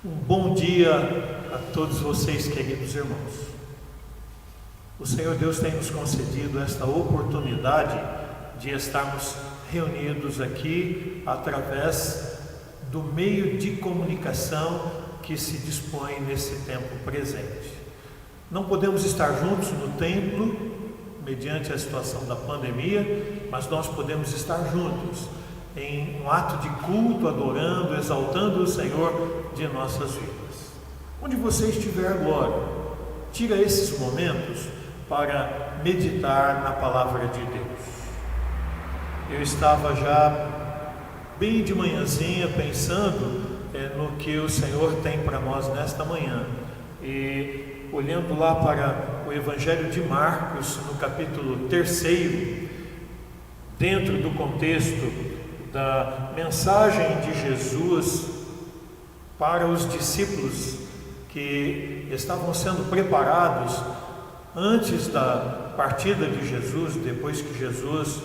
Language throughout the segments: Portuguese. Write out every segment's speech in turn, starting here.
Um bom dia a todos vocês, queridos irmãos. O Senhor Deus tem nos concedido esta oportunidade de estarmos reunidos aqui através do meio de comunicação que se dispõe nesse tempo presente. Não podemos estar juntos no templo, mediante a situação da pandemia, mas nós podemos estar juntos em um ato de culto, adorando, exaltando o Senhor de nossas vidas. Onde você estiver agora, tira esses momentos para meditar na palavra de Deus. Eu estava já bem de manhãzinha pensando no que o Senhor tem para nós nesta manhã, e olhando lá para o Evangelho de Marcos, no capítulo 3, dentro do contexto da mensagem de Jesus para os discípulos que estavam sendo preparados antes da partida de Jesus, depois que Jesus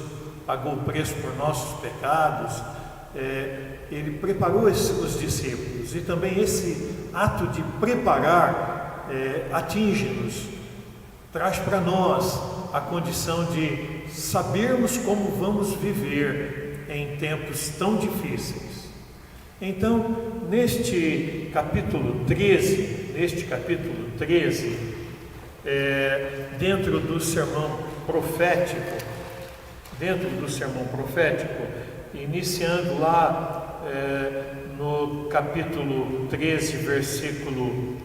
pagou o preço por nossos pecados, ele preparou os discípulos, e também esse ato de preparar atinge-nos, traz para nós a condição de sabermos como vamos viver em tempos tão difíceis. Então, neste capítulo 13, dentro do sermão profético, iniciando lá no capítulo 13, versículo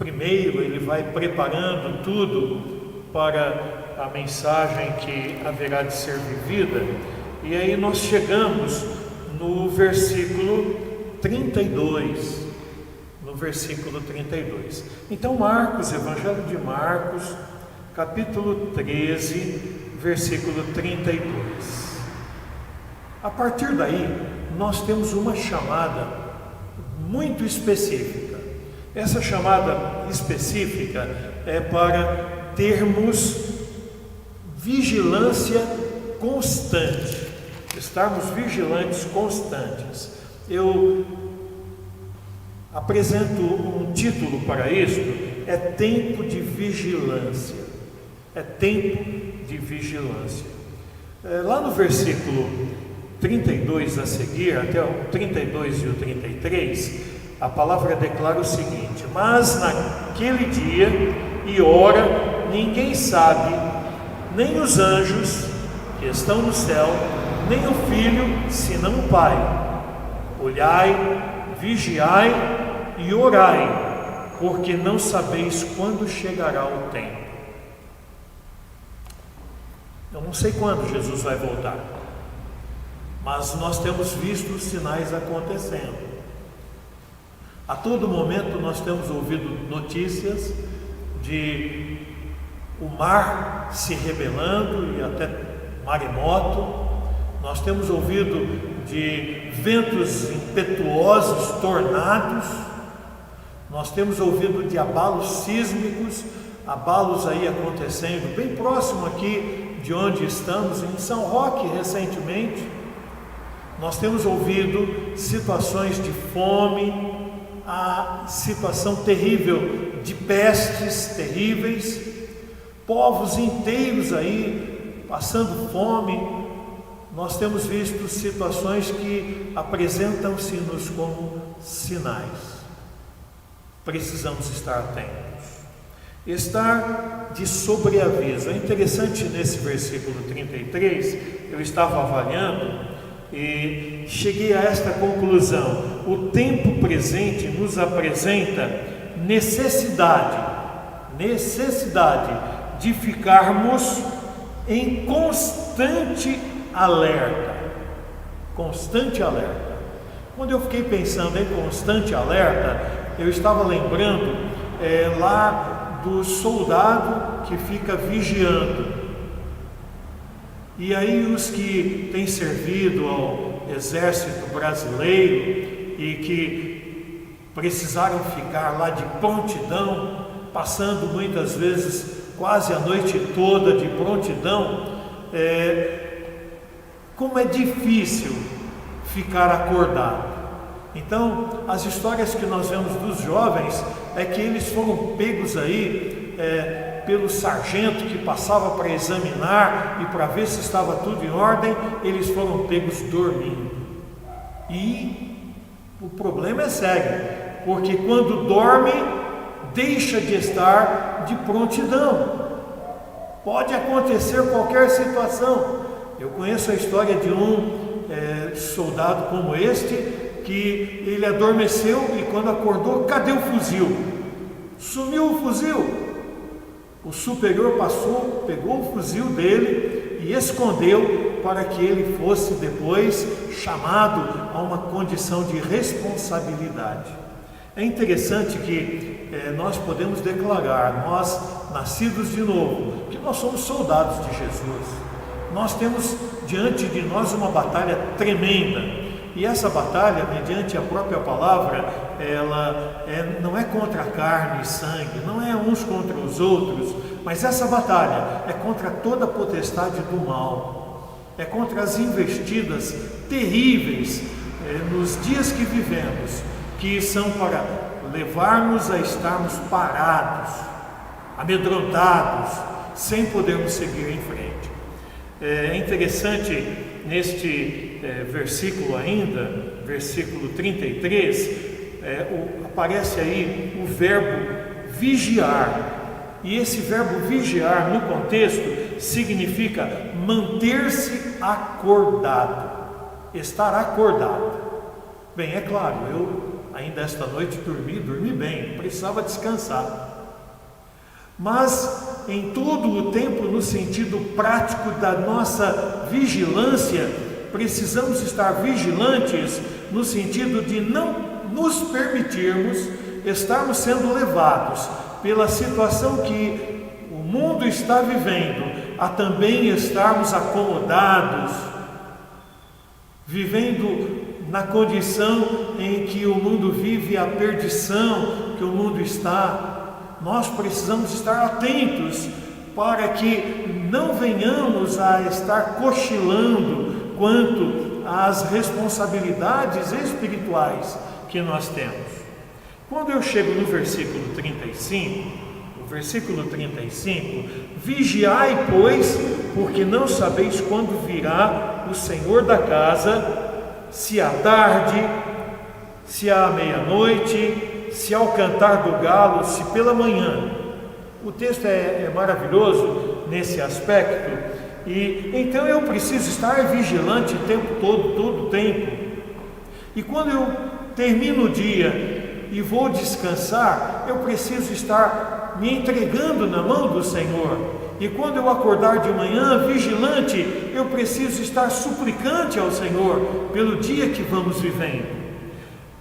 1, ele vai preparando tudo para a mensagem que haverá de ser vivida, e aí nós chegamos no versículo 32. Então, Evangelho de Marcos, capítulo 13, versículo 32. A partir daí, nós temos uma chamada muito específica. Essa chamada específica é para termos vigilância constante, estarmos vigilantes constantes. Eu apresento um título para isto: é tempo de vigilância. É tempo de vigilância. Lá no versículo 32 a seguir, até o 32 e o 33, a palavra declara o seguinte: mas naquele dia e hora ninguém sabe, nem os anjos que estão no céu, nem o Filho, senão o Pai. Olhai, vigiai e orai, porque não sabeis quando chegará o tempo. Eu não sei quando Jesus vai voltar, mas nós temos visto os sinais acontecendo. A todo momento nós temos ouvido notícias de o mar se rebelando e até maremoto. Nós temos ouvido de ventos impetuosos, tornados. Nós temos ouvido de abalos sísmicos, abalos aí acontecendo bem próximo aqui de onde estamos, em São Roque, recentemente. Nós temos ouvido situações de fome, a situação terrível de pestes terríveis, povos inteiros aí passando fome. Nós temos visto situações que apresentam-se-nos como sinais. Precisamos estar atentos. Estar de sobreaviso. É interessante, nesse versículo 33, eu estava avaliando e cheguei a esta conclusão: o tempo presente nos apresenta necessidade de ficarmos em constante alerta. Quando eu fiquei pensando em constante alerta, eu estava lembrando lá do soldado que fica vigiando. E aí os que têm servido ao exército brasileiro e que precisaram ficar lá de prontidão, passando muitas vezes quase a noite toda de prontidão, como é difícil ficar acordado. Então, as histórias que nós vemos dos jovens é que eles foram pegos aí pelo sargento que passava para examinar e para ver se estava tudo em ordem. Eles foram pegos dormindo. E o problema é sério, porque quando dorme, deixa de estar de prontidão. Pode acontecer qualquer situação. Eu conheço a história de um soldado como este, que ele adormeceu e quando acordou, cadê o fuzil? Sumiu o fuzil. O superior passou, pegou o fuzil dele e escondeu para que ele fosse depois chamado a uma condição de responsabilidade. É interessante que nós podemos declarar, nós nascidos de novo, que nós somos soldados de Jesus. Nós temos diante de nós uma batalha tremenda. E essa batalha, mediante a própria palavra, ela não é contra a carne e sangue, não é uns contra os outros, mas essa batalha é contra toda a potestade do mal, é contra as investidas terríveis nos dias que vivemos, que são para levar-nos a estarmos parados, amedrontados, sem podermos seguir em frente. É interessante neste versículo ainda, versículo 33, aparece aí o verbo vigiar. E esse verbo vigiar no contexto significa manter-se acordado, estar acordado. Bem, é claro, eu ainda esta noite dormi bem, precisava descansar. Mas em todo o tempo, no sentido prático da nossa vigilância, precisamos estar vigilantes no sentido de não nos permitirmos estarmos sendo levados pela situação que o mundo está vivendo, a também estarmos acomodados, vivendo na condição em que o mundo vive a perdição que o mundo está. Nós precisamos estar atentos para que não venhamos a estar cochilando quanto às responsabilidades espirituais que nós temos. Quando eu chego no versículo 35, vigiai, pois, porque não sabeis quando virá o Senhor da casa, se à tarde, se à meia-noite, se ao cantar do galo, se pela manhã. O texto é maravilhoso nesse aspecto, e então eu preciso estar vigilante o tempo todo o tempo. E quando eu termino o dia e vou descansar, eu preciso estar me entregando na mão do Senhor. E quando eu acordar de manhã vigilante, eu preciso estar suplicante ao Senhor pelo dia que vamos vivendo.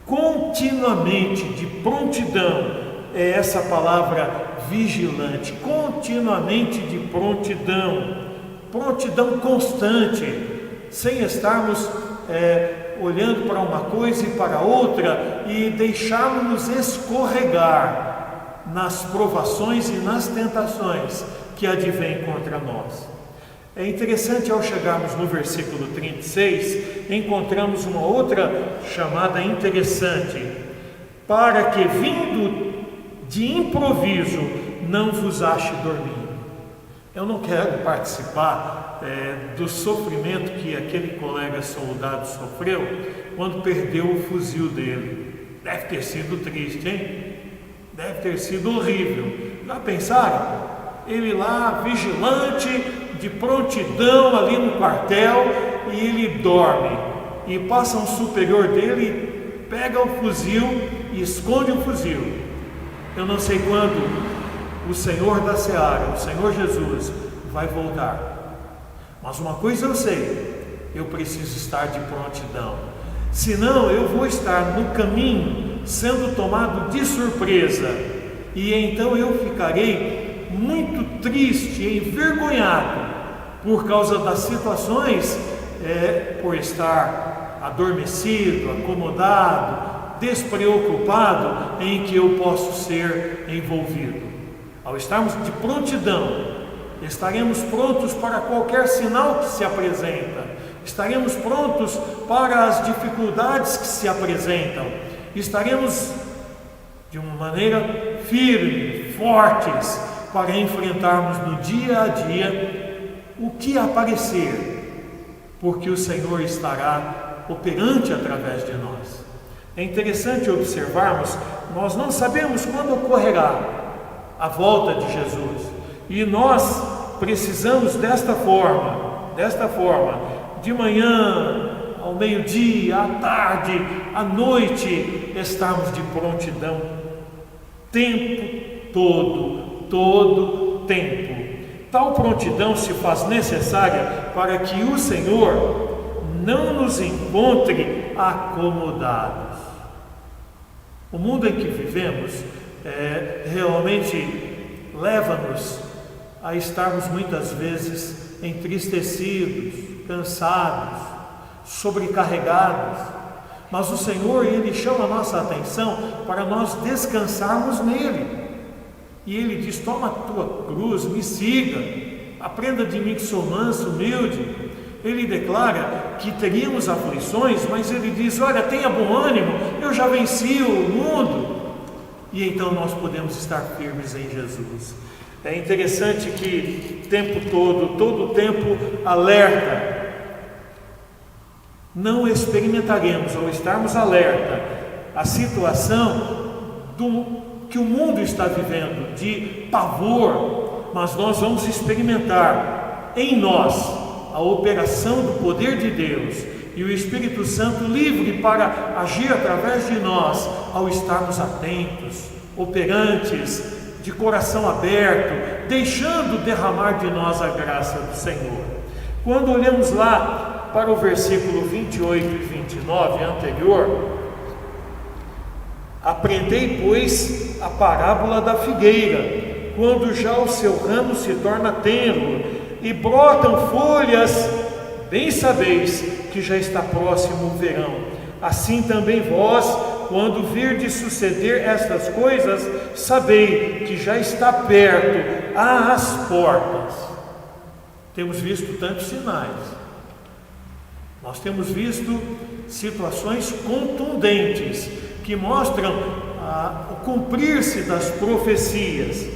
Continuamente, de prontidão, é essa palavra vigilante, continuamente de prontidão constante, sem estarmos olhando para uma coisa e para outra e deixarmos escorregar nas provações e nas tentações que advêm contra nós. É interessante, ao chegarmos no versículo 36, encontramos uma outra chamada interessante: para que vindo de improviso não vos ache dormindo. Eu não quero participar do sofrimento que aquele colega soldado sofreu quando perdeu o fuzil dele. Deve ter sido triste, hein? Deve ter sido horrível. Já pensaram? Ele lá, vigilante, de prontidão ali no quartel, e ele dorme, e passa um superior dele, pega o fuzil e esconde o fuzil. Eu não sei quando o Senhor da Seara, o Senhor Jesus, vai voltar, mas uma coisa eu sei: eu preciso estar de prontidão, senão eu vou estar no caminho sendo tomado de surpresa, e então eu ficarei muito triste e envergonhado por causa das situações, por estar adormecido, acomodado, despreocupado, em que eu posso ser envolvido. Ao estarmos de prontidão, estaremos prontos para qualquer sinal que se apresenta, estaremos prontos para as dificuldades que se apresentam. Estaremos de uma maneira firme, fortes, para enfrentarmos no dia a dia o que aparecer, porque o Senhor estará operante através de nós. É interessante observarmos, nós não sabemos quando ocorrerá a volta de Jesus, e nós precisamos desta forma, de manhã, ao meio-dia, à tarde, à noite, estarmos de prontidão, tempo todo tempo. Tal prontidão se faz necessária para que o Senhor não nos encontre acomodados. O mundo em que vivemos realmente leva-nos a estarmos muitas vezes entristecidos, cansados, sobrecarregados, mas o Senhor, Ele chama a nossa atenção para nós descansarmos nele, e Ele diz: toma a tua cruz, me siga, aprenda de mim que sou manso, humilde. Ele declara que teríamos aflições, mas Ele diz: olha, tenha bom ânimo, eu já venci o mundo. E então nós podemos estar firmes em Jesus. É interessante que todo o tempo alerta. Não experimentaremos, ao estarmos alerta, a situação que o mundo está vivendo, de pavor, mas nós vamos experimentar em nós a operação do poder de Deus e o Espírito Santo livre para agir através de nós, ao estarmos atentos, operantes, de coração aberto, deixando derramar de nós a graça do Senhor. Quando olhamos lá para o versículo 28 e 29 anterior: aprendei, pois, a parábola da figueira, quando já o seu ramo se torna tenro e brotam folhas, bem sabeis que já está próximo o verão. Assim também vós, quando virdes suceder estas coisas, sabei que já está perto, às portas. Temos visto tantos sinais, nós temos visto situações contundentes que mostram o cumprir-se das profecias,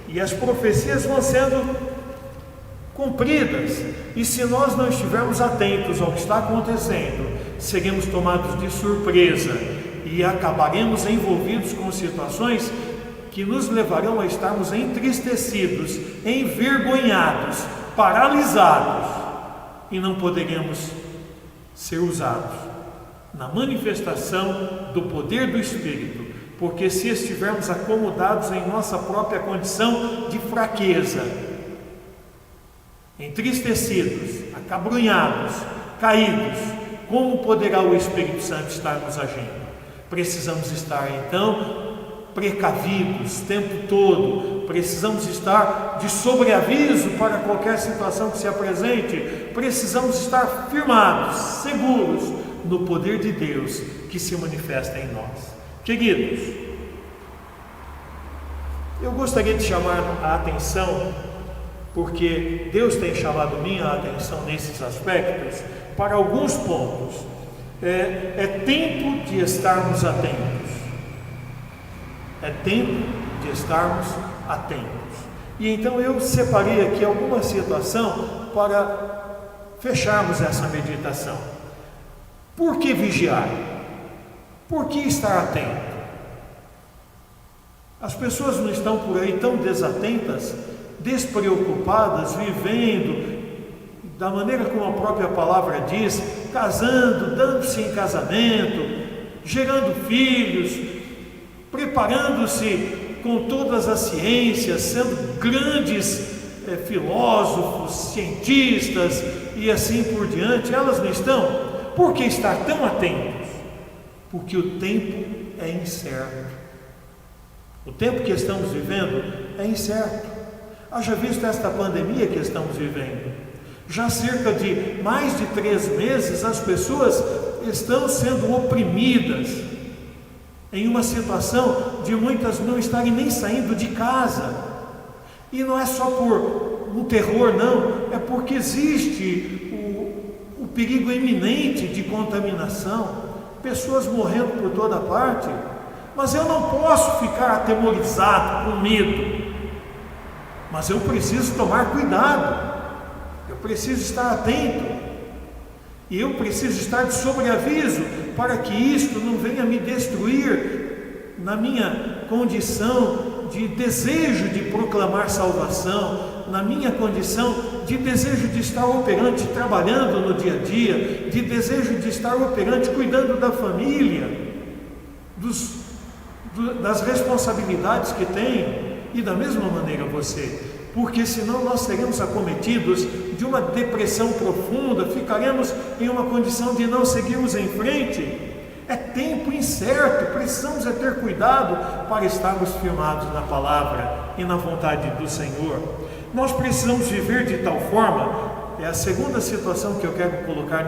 e as profecias vão sendo cumpridas, e se nós não estivermos atentos ao que está acontecendo, seremos tomados de surpresa e acabaremos envolvidos com situações que nos levarão a estarmos entristecidos, envergonhados, paralisados, e não poderemos ser usados na manifestação do poder do Espírito, porque se estivermos acomodados em nossa própria condição de fraqueza, entristecidos, acabrunhados, caídos, como poderá o Espírito Santo estar nos agindo? Precisamos estar então precavidos o tempo todo, precisamos estar de sobreaviso para qualquer situação que se apresente, precisamos estar firmados, seguros no poder de Deus que se manifesta em nós. Queridos, eu gostaria de chamar a atenção, porque Deus tem chamado minha atenção nesses aspectos, para alguns pontos. É tempo de estarmos atentos. É tempo de estarmos atentos. E então eu separei aqui alguma situação para fecharmos essa meditação. Por que vigiar? Por que estar atento? As pessoas não estão por aí tão desatentas, despreocupadas, vivendo da maneira como a própria palavra diz, casando, dando-se em casamento, gerando filhos, preparando-se com todas as ciências, sendo grandes filósofos, cientistas e assim por diante. Elas não estão. Por que estar tão atentos? Porque o tempo é incerto. O tempo que estamos vivendo é incerto. Haja visto esta pandemia que estamos vivendo. Já há cerca de mais de 3 meses as pessoas estão sendo oprimidas em uma situação de muitas não estarem nem saindo de casa. E não é só por um terror, não, é porque existe o perigo iminente de contaminação, pessoas morrendo por toda parte, mas eu não posso ficar atemorizado, com medo, mas eu preciso tomar cuidado, eu preciso estar atento, e eu preciso estar de sobreaviso, para que isto não venha me destruir na minha condição de desejo de proclamar salvação, na minha condição de desejo de estar operante, trabalhando no dia a dia, de desejo de estar operante, cuidando da família, das responsabilidades que tenho, e da mesma maneira você, porque senão nós seremos acometidos de uma depressão profunda, ficaremos em uma condição de não seguirmos em frente. É tempo incerto, precisamos ter cuidado para estarmos firmados na palavra e na vontade do Senhor. Nós precisamos viver de tal forma, é a segunda situação que eu quero colocar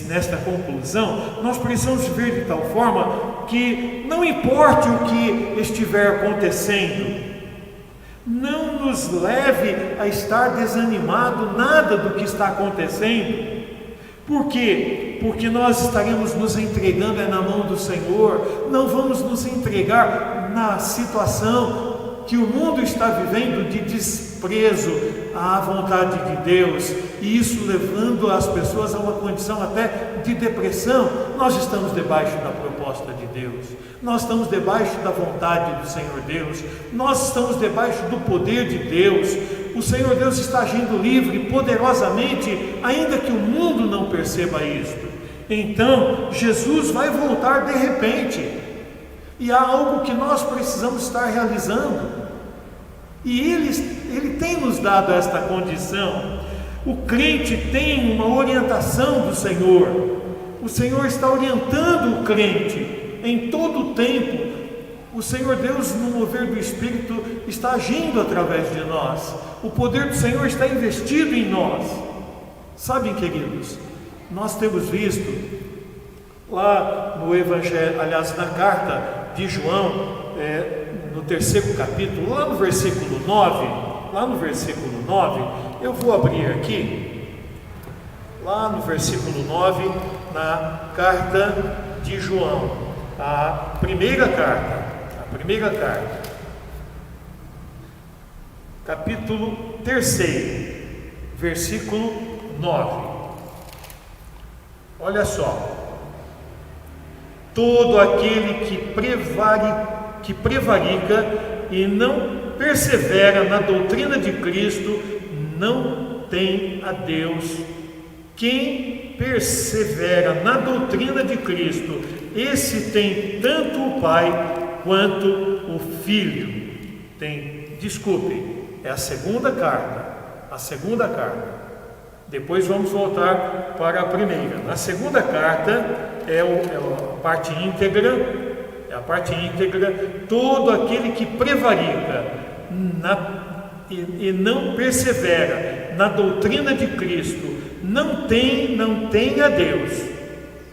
nesta conclusão, nós precisamos viver de tal forma que não importe o que estiver acontecendo, não nos leve a estar desanimado nada do que está acontecendo. Por quê? Porque nós estaremos nos entregando na mão do Senhor, não vamos nos entregar na situação que o mundo está vivendo de desprezo à vontade de Deus, e isso levando as pessoas a uma condição até de depressão. Nós estamos debaixo da proposta de Deus, nós estamos debaixo da vontade do Senhor Deus, nós estamos debaixo do poder de Deus. O Senhor Deus está agindo livre, poderosamente, ainda que o mundo não perceba isto. Então, Jesus vai voltar de repente, e há algo que nós precisamos estar realizando, e Ele tem nos dado esta condição. O crente tem uma orientação do Senhor, o Senhor está orientando o crente em todo o tempo. O Senhor Deus, no mover do Espírito, está agindo através de nós, o poder do Senhor está investido em nós. Sabem, queridos, nós temos visto lá no Evangelho, aliás, na carta de João, no 3º capítulo, lá no versículo 9, eu vou abrir aqui, lá no versículo 9, na carta de João, a primeira carta, capítulo 3, versículo 9, olha só: todo aquele que prevarica e não persevera na doutrina de Cristo não tem a Deus. Quem persevera na doutrina de Cristo, esse tem tanto o Pai quanto o Filho. Desculpe, é a segunda carta. Depois vamos voltar para a primeira. Na segunda carta é a parte íntegra, todo aquele que prevarica e não persevera na doutrina de Cristo não tem a Deus.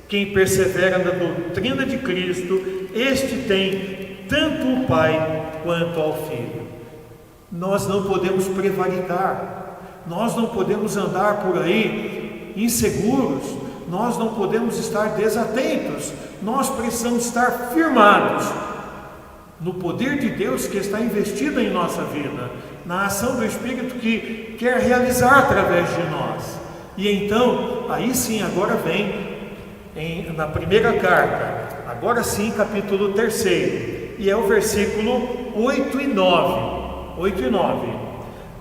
Quem persevera na doutrina de Cristo, este tem tanto o Pai quanto ao Filho. Nós não podemos prevaricar, nós não podemos andar por aí inseguros, nós não podemos estar desatentos, nós precisamos estar firmados no poder de Deus que está investido em nossa vida, na ação do Espírito que quer realizar através de nós. E então, aí sim, agora vem na primeira carta, agora sim, capítulo 3, e é o versículo 8 e 9.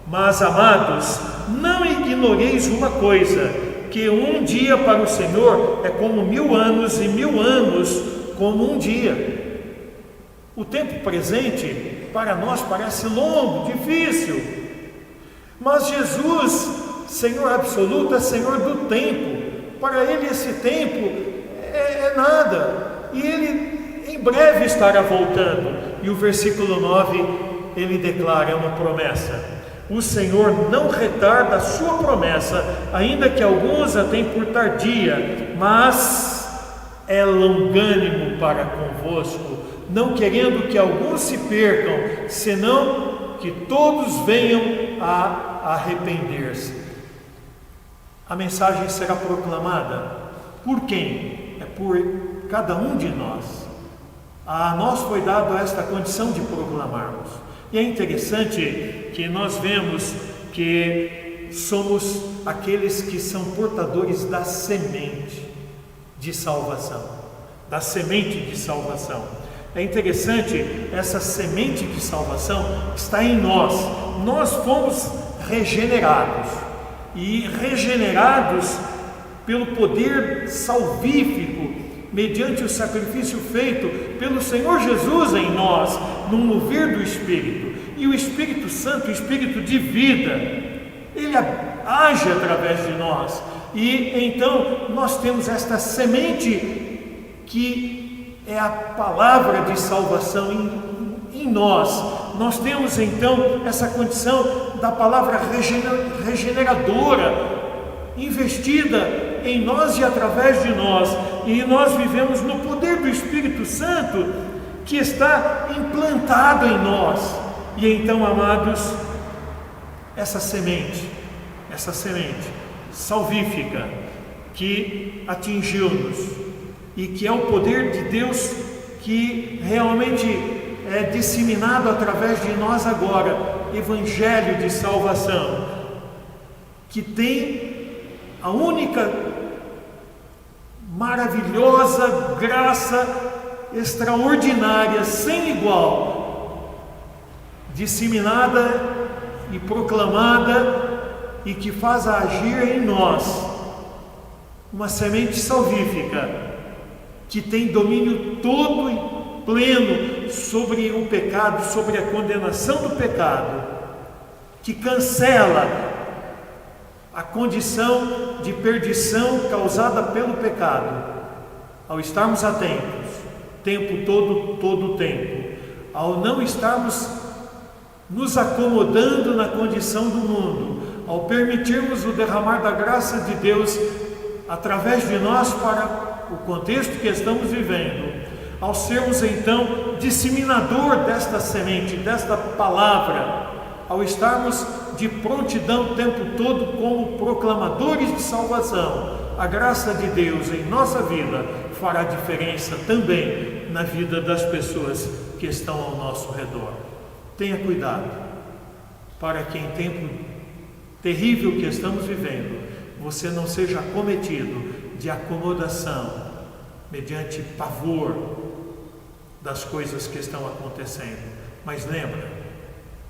Mas, amados, não ignoreis uma coisa, que um dia para o Senhor é como 1000 anos, e 1000 anos como um dia. O tempo presente para nós parece longo, difícil, mas Jesus, Senhor absoluto, é Senhor do tempo. Para Ele esse tempo é nada, e Ele em breve estará voltando. E o versículo 9, Ele declara, é uma promessa: o Senhor não retarda a sua promessa, ainda que alguns a tenham por tardia, mas é longânimo para convosco, não querendo que alguns se percam, senão que todos venham a arrepender-se. A mensagem será proclamada por quem? É por cada um de nós. A nós foi dado esta condição de proclamarmos. E é interessante que nós vemos que somos aqueles que são portadores da semente de salvação. Da semente de salvação. É interessante, essa semente de salvação está em nós. Nós fomos regenerados. E regenerados pelo poder salvífico, mediante o sacrifício feito pelo Senhor Jesus em nós, no mover do Espírito. E o Espírito Santo, o Espírito de vida, ele age através de nós. E então nós temos esta semente que é a palavra de salvação em nós. Nós temos então essa condição da palavra regeneradora, investida em nós e através de nós, e nós vivemos no poder do Espírito Santo que está implantado em nós. E então, amados, essa semente salvífica que atingiu-nos e que é o poder de Deus que realmente é disseminado através de nós agora, evangelho de salvação, que tem a única maravilhosa graça extraordinária, sem igual, disseminada e proclamada, e que faz agir em nós uma semente salvífica que tem domínio todo e pleno sobre o pecado, sobre a condenação do pecado, que cancela a condição de perdição causada pelo pecado, ao estarmos atentos, tempo todo o tempo, ao não estarmos nos acomodando na condição do mundo, ao permitirmos o derramar da graça de Deus através de nós para o contexto que estamos vivendo, ao sermos então disseminador desta semente, desta palavra, ao estarmos de prontidão o tempo todo como proclamadores de salvação, a graça de Deus em nossa vida fará diferença também na vida das pessoas que estão ao nosso redor. Tenha cuidado para que em tempo terrível que estamos vivendo, você não seja acometido de acomodação mediante pavor das coisas que estão acontecendo. Mas lembra,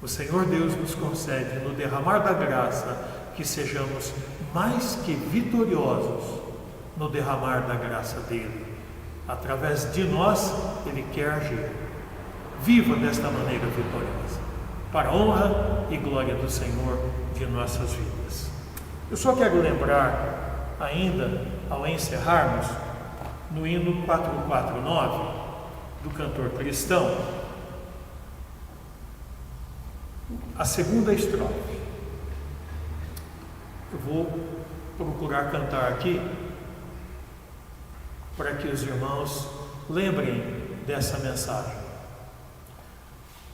o Senhor Deus nos concede no derramar da graça que sejamos mais que vitoriosos no derramar da graça dele. Através de nós, ele quer agir. Viva desta maneira vitoriosa, para a honra e glória do Senhor de nossas vidas. Eu só quero lembrar ainda, ao encerrarmos, no hino 449 do cantor cristão, a segunda estrofe. Eu vou procurar cantar aqui para que os irmãos lembrem dessa mensagem.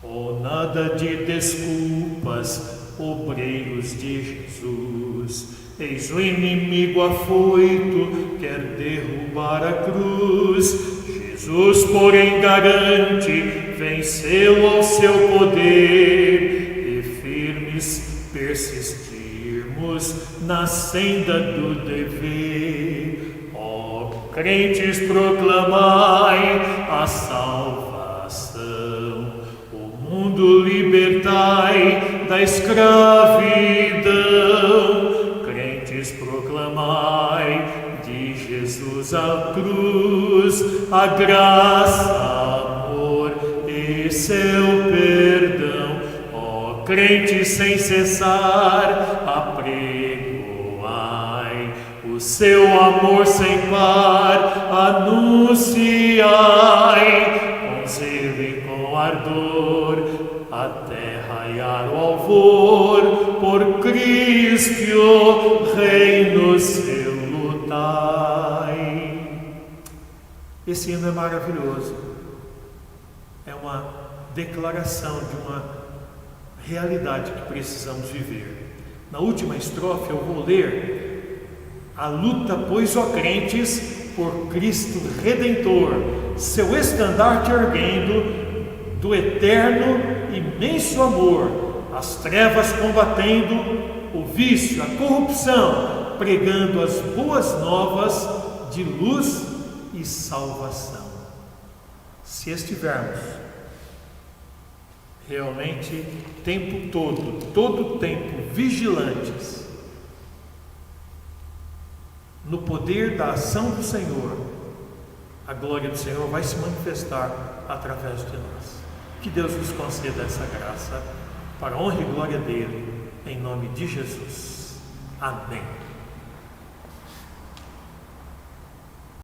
Oh, nada de desculpas, obreiros de Jesus, eis o inimigo afoito, quer derrubar a cruz. Jesus, porém, garante vencê-lo ao seu poder e firmes persistirmos na senda do dever. Ó crentes, proclamai a salvação, o mundo libertai da escravidão. Crentes, proclamai de Jesus a cruz, a graça, amor e seu perdão. Ó crente, sem cessar apregoai o seu amor sem par, anunciai com zelo e com ardor até raiar o alvor, por Cristo reino seu lutai. Esse hino é maravilhoso, é uma declaração de uma realidade que precisamos viver. Na última estrofe eu vou ler A luta, pois, ó crentes, por Cristo Redentor, seu estandarte erguendo, do eterno imenso amor, as trevas combatendo, o vício, a corrupção, pregando as boas novas de luz e salvação. Se estivermos realmente tempo todo o tempo vigilantes no poder da ação do Senhor, a glória do Senhor vai se manifestar através de nós. Que Deus nos conceda essa graça, para a honra e glória dele, em nome de Jesus. Amém.